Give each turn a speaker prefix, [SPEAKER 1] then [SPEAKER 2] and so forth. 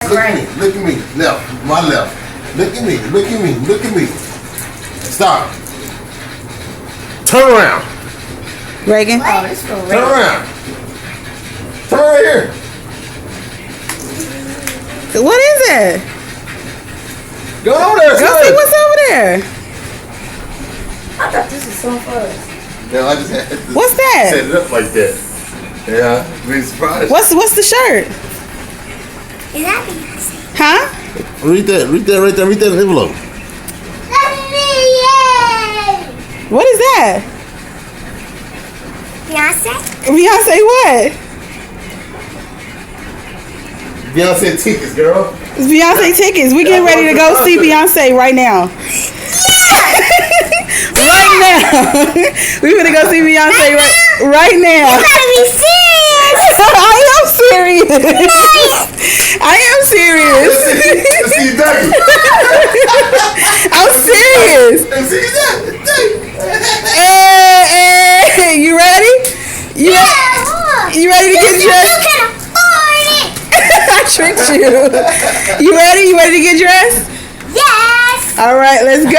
[SPEAKER 1] Look at me. Look at me. Left. My left. Look at me. Look at me. Look at me. Stop. Turn around.
[SPEAKER 2] Reagan.
[SPEAKER 3] Oh, this for
[SPEAKER 1] Turn around. Turn right here.
[SPEAKER 2] What is it?
[SPEAKER 1] Go over there.
[SPEAKER 2] Go see what's over there.
[SPEAKER 3] I thought this was so fun.
[SPEAKER 1] Yeah, I just had to
[SPEAKER 2] What's that?
[SPEAKER 1] set it up like that. Yeah, be surprised.
[SPEAKER 2] What's the shirt?
[SPEAKER 3] Is that Beyonce?
[SPEAKER 2] Huh?
[SPEAKER 1] Read that right there. Read that envelope.
[SPEAKER 2] What is that?
[SPEAKER 3] Beyonce?
[SPEAKER 2] Beyonce what?
[SPEAKER 1] Beyonce tickets, girl.
[SPEAKER 2] It's Beyonce tickets. We getting ready to go see Beyonce right now. Right now. We gonna go see Beyonce right now.
[SPEAKER 3] You gotta be serious!
[SPEAKER 2] I am serious. I am serious.
[SPEAKER 1] Let's see that.
[SPEAKER 2] I'm serious.
[SPEAKER 1] Let's see that.
[SPEAKER 2] Hey, you ready? You ready to get dressed?
[SPEAKER 3] can afford it!
[SPEAKER 2] I tricked you. You ready? You ready to get dressed?
[SPEAKER 3] Yes!
[SPEAKER 2] All right, let's go.